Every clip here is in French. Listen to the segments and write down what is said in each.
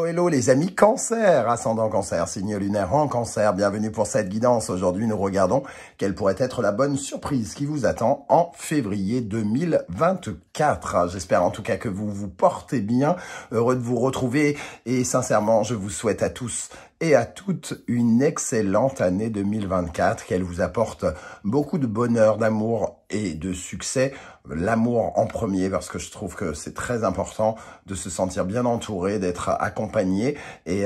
hello les amis Cancer, ascendant Cancer, signe lunaire en Cancer, bienvenue pour cette guidance. Aujourd'hui nous regardons quelle pourrait être la bonne surprise qui vous attend en février 2024. J'espère en tout cas que vous vous portez bien, heureux de vous retrouver et sincèrement je vous souhaite à tous et à toutes une excellente année 2024, qu'elle vous apporte beaucoup de bonheur, d'amour et de succès. L'amour en premier, parce que je trouve que c'est très important de se sentir bien entouré, d'être accompagné et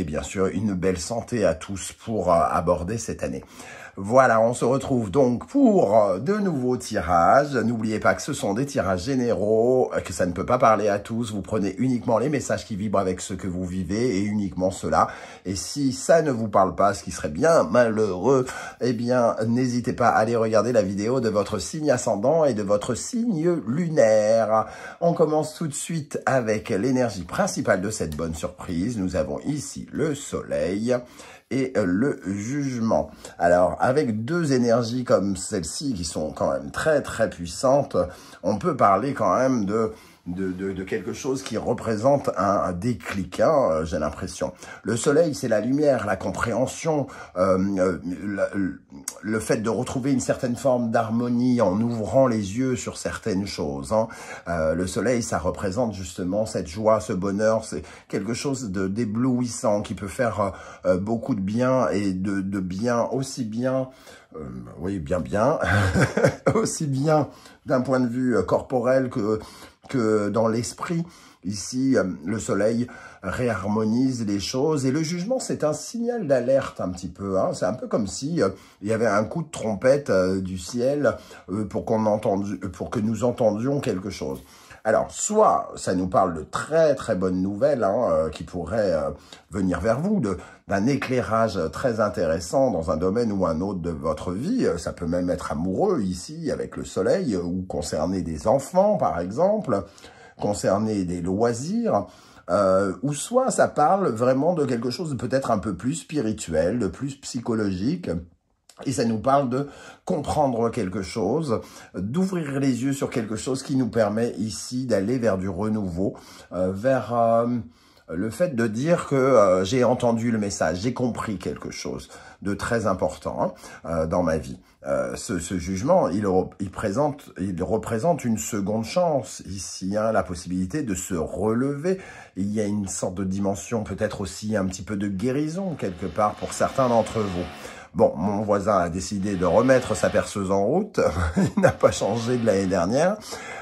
bien sûr une belle santé à tous pour aborder cette année. Voilà, on se retrouve donc pour de nouveaux tirages. N'oubliez pas que ce sont des tirages généraux, que ça ne peut pas parler à tous. Vous prenez uniquement les messages qui vibrent avec ce que vous vivez et uniquement cela. Et si ça ne vous parle pas, ce qui serait bien malheureux, eh bien, n'hésitez pas à aller regarder la vidéo de votre signe ascendant et de votre signe lunaire. On commence tout de suite avec l'énergie principale de cette bonne surprise. Nous avons ici le soleil et le jugement. Alors, avec deux énergies comme celle-ci, qui sont quand même très très puissantes, on peut parler quand même de quelque chose qui représente un déclic, hein, j'ai l'impression. Le soleil, c'est la lumière, la compréhension, le fait de retrouver une certaine forme d'harmonie en ouvrant les yeux sur certaines choses. Hein. Le soleil, ça représente justement cette joie, ce bonheur, c'est quelque chose d'éblouissant qui peut faire beaucoup de bien et de bien, aussi bien... oui, bien, aussi bien d'un point de vue corporel que dans l'esprit. Ici, le soleil réharmonise les choses et le jugement, c'est un signal d'alerte un petit peu. Hein. C'est un peu comme si il y avait un coup de trompette du ciel pour que nous entendions quelque chose. Alors, soit ça nous parle de très très bonnes nouvelles hein, qui pourraient venir vers vous, d'un éclairage très intéressant dans un domaine ou un autre de votre vie. Ça peut même être amoureux ici avec le soleil ou concerner des enfants par exemple, concerner des loisirs. Ou soit ça parle vraiment de quelque chose de peut-être un peu plus spirituel, de plus psychologique. Et ça nous parle de comprendre quelque chose, d'ouvrir les yeux sur quelque chose qui nous permet ici d'aller vers du renouveau, vers le fait de dire que j'ai entendu le message, j'ai compris quelque chose de très important hein, dans ma vie. Ce jugement, il représente une seconde chance ici, hein, la possibilité de se relever. Il y a une sorte de dimension peut-être aussi un petit peu de guérison quelque part pour certains d'entre vous. Bon, mon voisin a décidé de remettre sa perceuse en route. Il n'a pas changé de l'année dernière.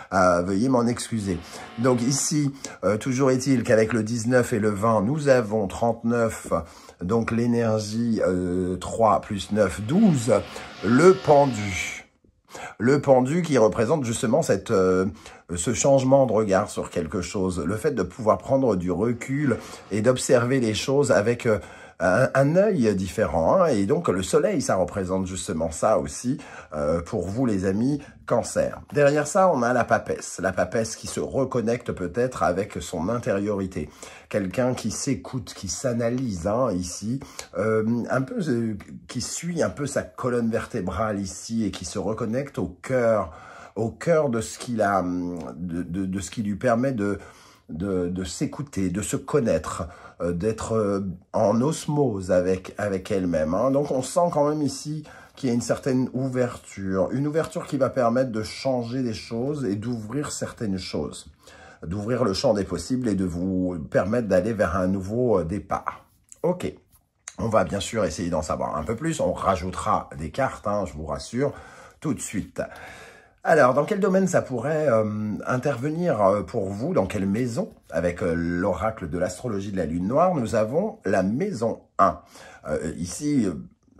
Veuillez m'en excuser. Donc ici, toujours est-il qu'avec le 19 et le 20, nous avons 39. Donc l'énergie 3 plus 9, 12. Le pendu. Le pendu qui représente justement ce changement de regard sur quelque chose. Le fait de pouvoir prendre du recul et d'observer les choses avec... un œil différent, hein, et donc le soleil, ça représente justement ça aussi pour vous les amis Cancer. Derrière ça, on a la papesse qui se reconnecte peut-être avec son intériorité, quelqu'un qui s'écoute, qui s'analyse hein, ici, un peu qui suit un peu sa colonne vertébrale ici et qui se reconnecte au cœur de ce qu'il a, de ce qui lui permet de s'écouter, de se connaître, d'être en osmose avec elle-même. Hein. Donc on sent quand même ici qu'il y a une certaine ouverture qui va permettre de changer des choses et d'ouvrir certaines choses, d'ouvrir le champ des possibles et de vous permettre d'aller vers un nouveau départ. Ok, on va bien sûr essayer d'en savoir un peu plus, on rajoutera des cartes, hein, je vous rassure, tout de suite. Alors, dans quel domaine ça pourrait intervenir pour vous? Dans quelle maison? Avec l'oracle de l'astrologie de la Lune Noire, nous avons la maison 1. Ici,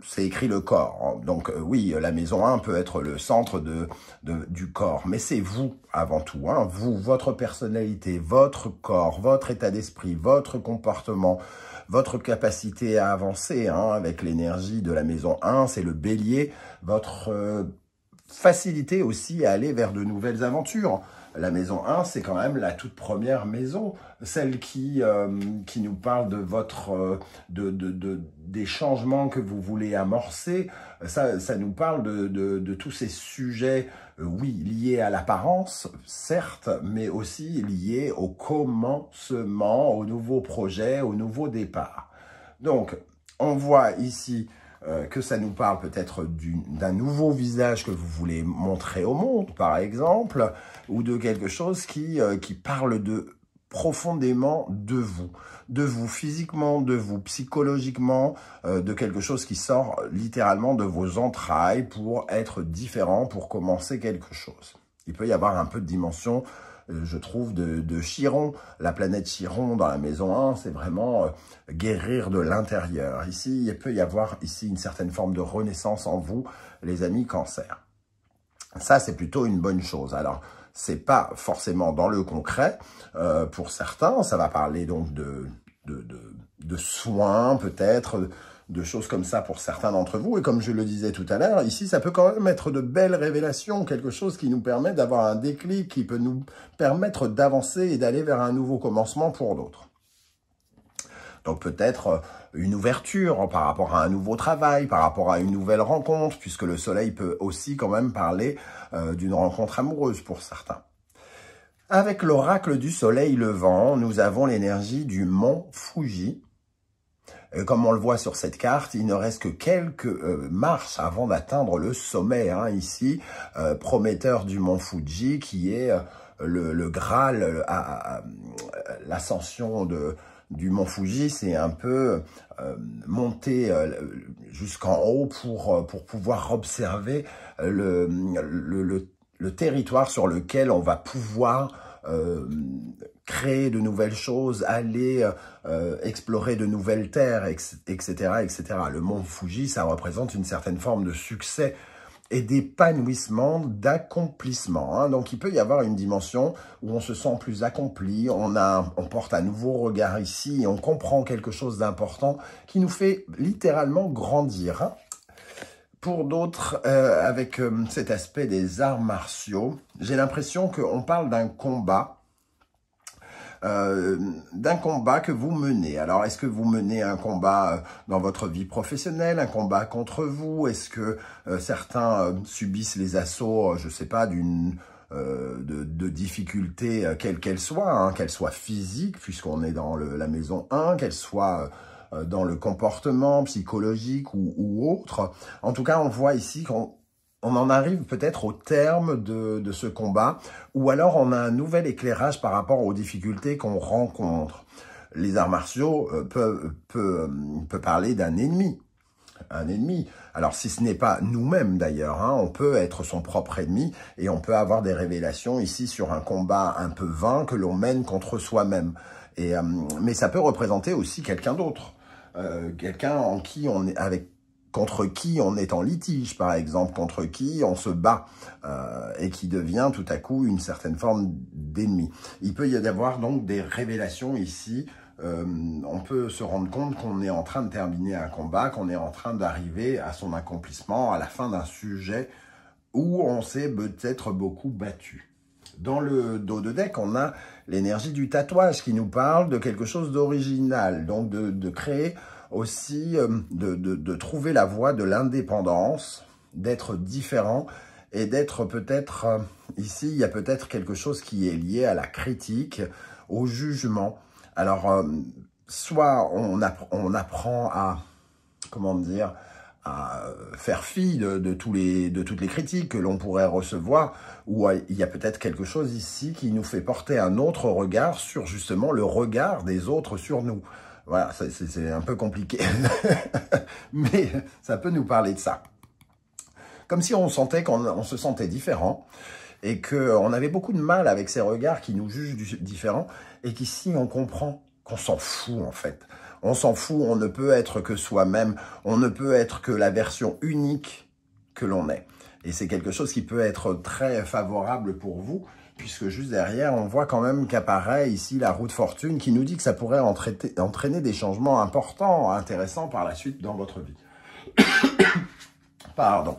c'est écrit le corps. Hein. Donc oui, la maison 1 peut être le centre du corps. Mais c'est vous avant tout. Hein. Vous, votre personnalité, votre corps, votre état d'esprit, votre comportement, votre capacité à avancer hein, avec l'énergie de la maison 1, c'est le bélier, votre... facilité aussi à aller vers de nouvelles aventures. La maison 1, c'est quand même la toute première maison, celle qui nous parle de votre, des changements que vous voulez amorcer. Ça nous parle de tous ces sujets, oui, liés à l'apparence, certes, mais aussi liés au commencement, aux nouveaux projets, au nouveau départ. Donc, on voit ici que ça nous parle peut-être d'un nouveau visage que vous voulez montrer au monde, par exemple, ou de quelque chose qui parle profondément de vous physiquement, de vous psychologiquement, de quelque chose qui sort littéralement de vos entrailles pour être différent, pour commencer quelque chose. Il peut y avoir un peu de dimension, je trouve, de Chiron. La planète Chiron dans la maison 1, c'est vraiment guérir de l'intérieur. Ici, il peut y avoir ici une certaine forme de renaissance en vous, les amis Cancer. Ça, c'est plutôt une bonne chose. Alors, c'est pas forcément dans le concret. Pour certains, ça va parler donc de soins, peut-être, de choses comme ça pour certains d'entre vous. Et comme je le disais tout à l'heure, ici, ça peut quand même être de belles révélations, quelque chose qui nous permet d'avoir un déclic, qui peut nous permettre d'avancer et d'aller vers un nouveau commencement pour d'autres. Donc peut-être une ouverture par rapport à un nouveau travail, par rapport à une nouvelle rencontre, puisque le soleil peut aussi quand même parler d'une rencontre amoureuse pour certains. Avec l'oracle du soleil levant, nous avons l'énergie du mont Fuji. Comme on le voit sur cette carte, il ne reste que quelques marches avant d'atteindre le sommet, hein, ici, prometteur du mont Fuji, qui est le Graal à l'ascension du mont Fuji. C'est un peu monter jusqu'en haut pour pouvoir observer le territoire sur lequel on va pouvoir créer de nouvelles choses, aller explorer de nouvelles terres, etc., etc. Le mont Fuji, ça représente une certaine forme de succès et d'épanouissement, d'accomplissement. Hein. Donc, il peut y avoir une dimension où on se sent plus accompli, on porte un nouveau regard ici, et on comprend quelque chose d'important qui nous fait littéralement grandir. Hein. Pour d'autres, avec cet aspect des arts martiaux, j'ai l'impression qu'on parle d'un combat que vous menez. Alors, est-ce que vous menez un combat dans votre vie professionnelle, un combat contre vous? Est-ce que certains subissent les assauts, je ne sais pas, de difficultés, quelles qu'elles soient, hein, qu'elles soient physiques, puisqu'on est dans la maison 1, qu'elles soient dans le comportement psychologique ou autre. En tout cas, on voit ici qu'on en arrive peut-être au terme de ce combat, ou alors on a un nouvel éclairage par rapport aux difficultés qu'on rencontre. Les arts martiaux peuvent parler d'un ennemi. Un ennemi. Alors, si ce n'est pas nous-mêmes d'ailleurs, hein, on peut être son propre ennemi et on peut avoir des révélations ici sur un combat un peu vain que l'on mène contre soi-même. Mais ça peut représenter aussi quelqu'un d'autre. Quelqu'un contre qui on est en litige, par exemple, contre qui on se bat et qui devient tout à coup une certaine forme d'ennemi. Il peut y avoir donc des révélations ici. On peut se rendre compte qu'on est en train de terminer un combat, qu'on est en train d'arriver à son accomplissement, à la fin d'un sujet où on s'est peut-être beaucoup battu. Dans le dos de deck, on a l'énergie du tatouage qui nous parle de quelque chose d'original, donc de créer aussi, de trouver la voie de l'indépendance, d'être différent et d'être peut-être, ici, il y a peut-être quelque chose qui est lié à la critique, au jugement. Alors, soit on apprend à, comment dire, à faire fi de toutes les critiques que l'on pourrait recevoir, ou il y a peut-être quelque chose ici qui nous fait porter un autre regard sur justement le regard des autres sur nous. Voilà, c'est un peu compliqué, mais ça peut nous parler de ça. Comme si on sentait qu'on se sentait différent et qu'on avait beaucoup de mal avec ces regards qui nous jugent différents et qu'ici on comprend qu'on s'en fout en fait. On s'en fout, on ne peut être que soi-même, on ne peut être que la version unique que l'on est. Et c'est quelque chose qui peut être très favorable pour vous, puisque juste derrière, on voit quand même qu'apparaît ici la roue de fortune qui nous dit que ça pourrait entraîner des changements importants, intéressants par la suite dans votre vie. Pardon.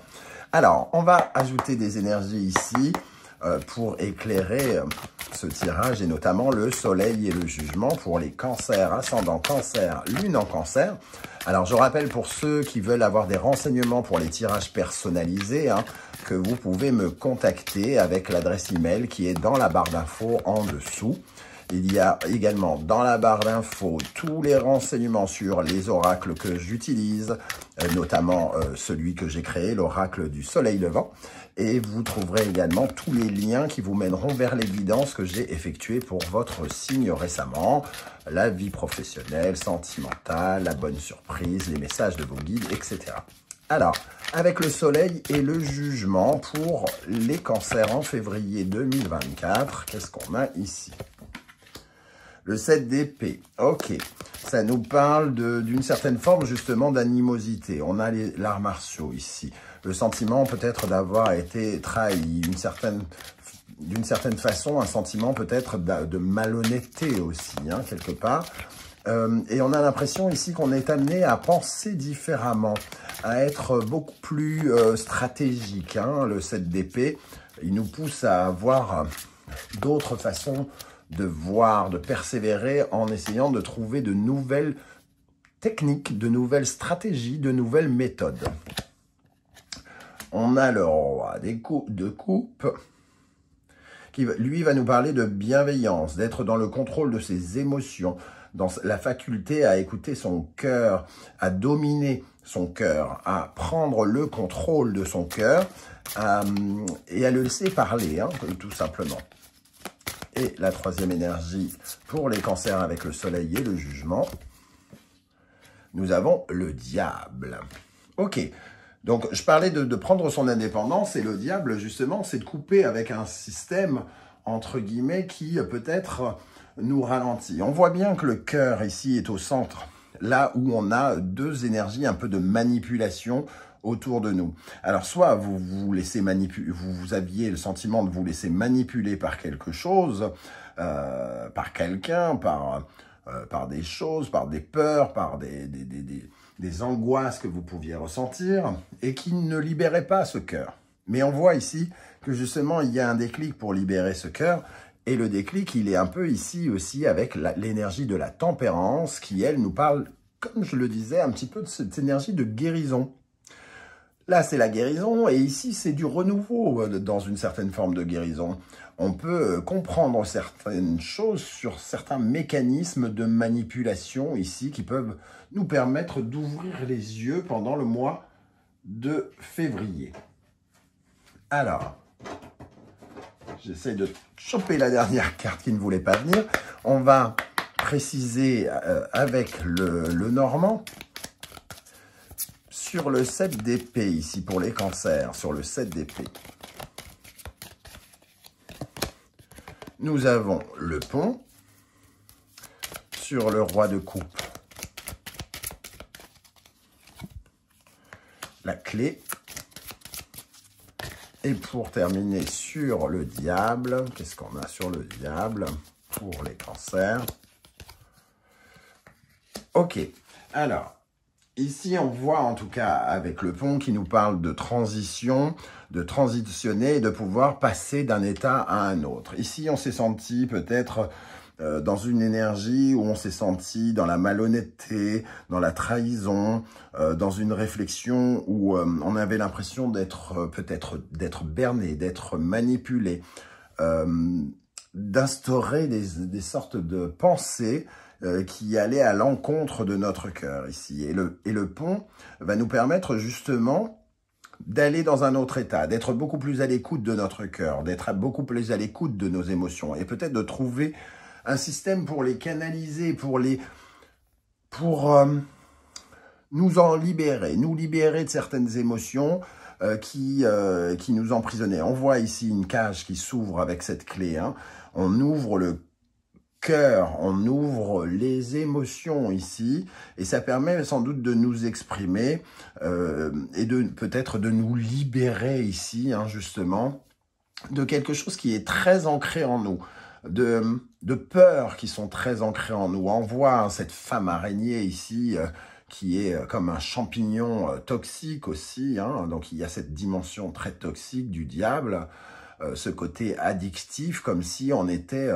Alors, on va ajouter des énergies ici. pour éclairer ce tirage, et notamment le soleil et le jugement pour les cancers, ascendant cancer, lune en cancer. Alors, je rappelle pour ceux qui veulent avoir des renseignements pour les tirages personnalisés, hein, que vous pouvez me contacter avec l'adresse email qui est dans la barre d'infos en dessous. Il y a également dans la barre d'infos tous les renseignements sur les oracles que j'utilise, notamment celui que j'ai créé, l'oracle du soleil levant. Et vous trouverez également tous les liens qui vous mèneront vers les guidances que j'ai effectuées pour votre signe récemment, la vie professionnelle, sentimentale, la bonne surprise, les messages de vos guides, etc. Alors, avec le soleil et le jugement pour les cancers en février 2024, qu'est-ce qu'on a ici ? Le 7 d'épée, ok, ça nous parle d'une certaine forme justement d'animosité. On a l'art martiaux ici. Le sentiment peut-être d'avoir été trahi, d'une certaine façon, un sentiment peut-être de malhonnêteté aussi, hein, quelque part. Et on a l'impression ici qu'on est amené à penser différemment, à être beaucoup plus stratégique. Hein, le 7 d'épée, il nous pousse à avoir d'autres façons de voir, de persévérer en essayant de trouver de nouvelles techniques, de nouvelles stratégies, de nouvelles méthodes. On a le roi de coupe qui, lui, va nous parler de bienveillance, d'être dans le contrôle de ses émotions, dans la faculté à écouter son cœur, à dominer son cœur, à prendre le contrôle de son cœur et à le laisser parler, hein, tout simplement. Et la troisième énergie pour les cancers avec le soleil et le jugement, nous avons le diable. Ok, donc je parlais de prendre son indépendance, et le diable, justement, c'est de couper avec un système, entre guillemets, qui peut-être nous ralentit. On voit bien que le cœur ici est au centre, là où on a deux énergies un peu de manipulation autour de nous. Alors, soit vous vous laissez manipuler, vous aviez le sentiment de vous laisser manipuler par quelque chose, par quelqu'un, par des choses, par des peurs, par des angoisses que vous pouviez ressentir, et qui ne libéraient pas ce cœur. Mais on voit ici que justement, il y a un déclic pour libérer ce cœur, et le déclic, il est un peu ici aussi avec l'énergie de la tempérance, qui, elle, nous parle, comme je le disais, un petit peu de cette énergie de guérison. Là, c'est la guérison, et ici, c'est du renouveau dans une certaine forme de guérison. On peut comprendre certaines choses sur certains mécanismes de manipulation ici qui peuvent nous permettre d'ouvrir les yeux pendant le mois de février. Alors, j'essaie de choper la dernière carte qui ne voulait pas venir. On va préciser avec le normand. Sur le 7 d'épée, ici, pour les cancers, sur le 7 d'épée, nous avons le pont. Sur le roi de coupe, la clé. Et pour terminer sur le diable, qu'est-ce qu'on a sur le diable pour les cancers? Ok, alors... ici, on voit en tout cas avec le pont qui nous parle de transition, de transitionner et de pouvoir passer d'un état à un autre. Ici, on s'est senti peut-être dans une énergie où on s'est senti dans la malhonnêteté, dans la trahison, dans une réflexion où on avait l'impression d'être d'être berné, d'être manipulé, d'instaurer des sortes de pensées qui allait à l'encontre de notre cœur ici. Et le pont va nous permettre justement d'aller dans un autre état, d'être beaucoup plus à l'écoute de notre cœur, d'être beaucoup plus à l'écoute de nos émotions, et peut-être de trouver un système pour les canaliser, pour nous en libérer, nous libérer de certaines émotions qui nous emprisonnaient. On voit ici une cage qui s'ouvre avec cette clé, hein. On ouvre le cœur, on ouvre les émotions ici, et ça permet sans doute de nous exprimer et peut-être de nous libérer ici, hein, justement, de quelque chose qui est très ancré en nous, de peurs qui sont très ancrées en nous. On voit cette femme araignée ici qui est comme un champignon toxique aussi, hein, donc il y a cette dimension très toxique du diable. ce côté addictif, comme si on était...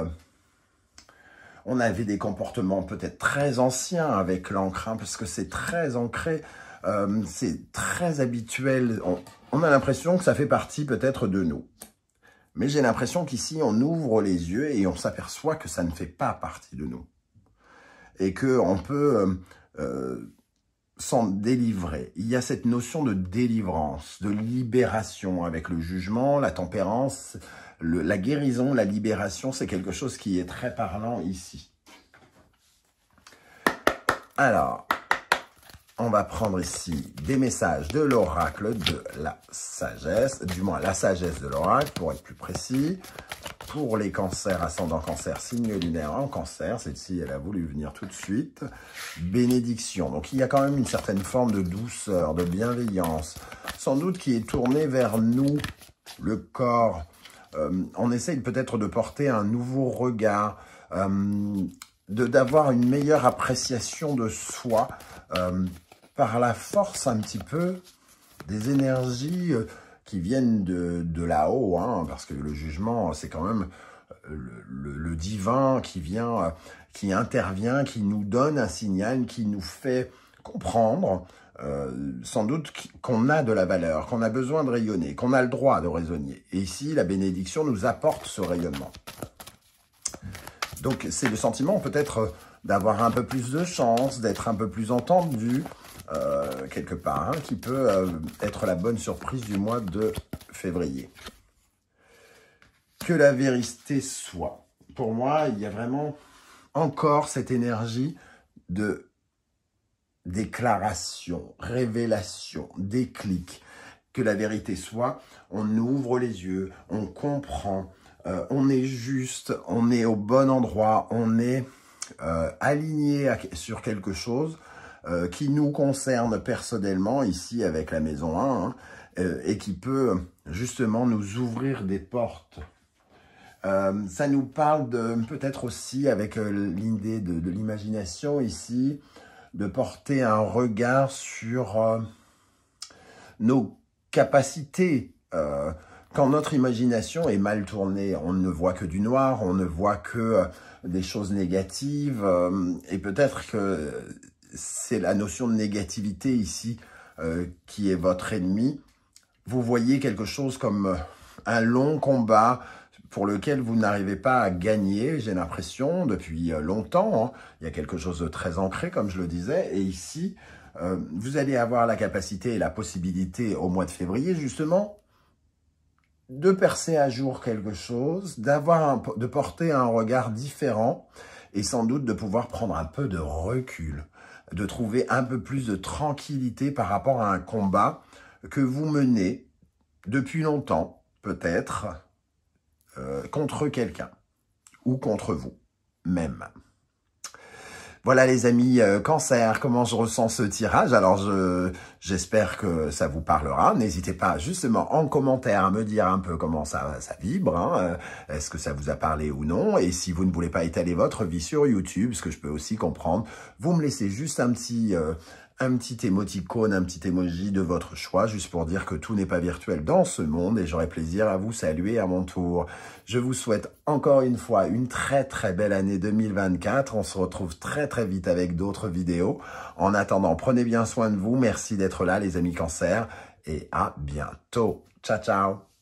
on avait des comportements peut-être très anciens avec l'encre, hein, parce que c'est très ancré, c'est très habituel. On a l'impression que ça fait partie peut-être de nous. Mais j'ai l'impression qu'ici, on ouvre les yeux et on s'aperçoit que ça ne fait pas partie de nous. Et qu'on peut s'en délivrer. Il y a cette notion de délivrance, de libération avec le jugement, la tempérance, la guérison, la libération, c'est quelque chose qui est très parlant ici. Alors, on va prendre ici des messages de l'oracle de la sagesse, du moins la sagesse de l'oracle, pour être plus précis. Pour les cancers, ascendant cancer, signe lunaire en cancer, celle-ci, elle a voulu venir tout de suite. Bénédiction, donc il y a quand même une certaine forme de douceur, de bienveillance, sans doute qui est tournée vers nous, le corps. On essaye peut-être de porter un nouveau regard, d'avoir une meilleure appréciation de soi, par la force un petit peu des énergies qui viennent de là-haut, hein, parce que le jugement, c'est quand même le divin qui vient, qui intervient, qui nous donne un signal, qui nous fait comprendre, sans doute qu'on a de la valeur, qu'on a besoin de rayonner, qu'on a le droit de rayonner. Et ici, la bénédiction nous apporte ce rayonnement. Donc, c'est le sentiment peut-être d'avoir un peu plus de chance, d'être un peu plus entendu, quelque part, hein, qui peut être la bonne surprise du mois de février. Que la vérité soit. Pour moi, il y a vraiment encore cette énergie de déclaration, révélation, déclic. Que la vérité soit, on ouvre les yeux, on comprend, on est juste, on est au bon endroit, on est aligné sur quelque chose qui nous concerne personnellement, ici avec la maison 1, hein, et qui peut justement nous ouvrir des portes. Ça nous parle peut-être aussi, avec l'idée de l'imagination ici, de porter un regard sur nos capacités. Quand notre imagination est mal tournée, on ne voit que du noir, on ne voit que des choses négatives, et peut-être que c'est la notion de négativité ici qui est votre ennemi. Vous voyez quelque chose comme un long combat pour lequel vous n'arrivez pas à gagner, j'ai l'impression, depuis longtemps, hein. Il y a quelque chose de très ancré, comme je le disais, et ici, vous allez avoir la capacité et la possibilité au mois de février, justement, de percer à jour quelque chose, de porter un regard différent, et sans doute de pouvoir prendre un peu de recul, de trouver un peu plus de tranquillité par rapport à un combat que vous menez depuis longtemps, peut-être, contre quelqu'un ou contre vous même. Voilà les amis cancer, comment je ressens ce tirage. Alors j'espère que ça vous parlera. N'hésitez pas justement en commentaire à me dire un peu comment ça vibre. Hein. Est-ce que ça vous a parlé ou non? Et si vous ne voulez pas étaler votre vie sur YouTube, ce que je peux aussi comprendre, vous me laissez juste un petit émoticône, un petit emoji de votre choix, juste pour dire que tout n'est pas virtuel dans ce monde et j'aurai plaisir à vous saluer à mon tour. Je vous souhaite encore une fois une très très belle année 2024. On se retrouve très très vite avec d'autres vidéos. En attendant, prenez bien soin de vous. Merci d'être là les amis cancer et à bientôt. Ciao ciao.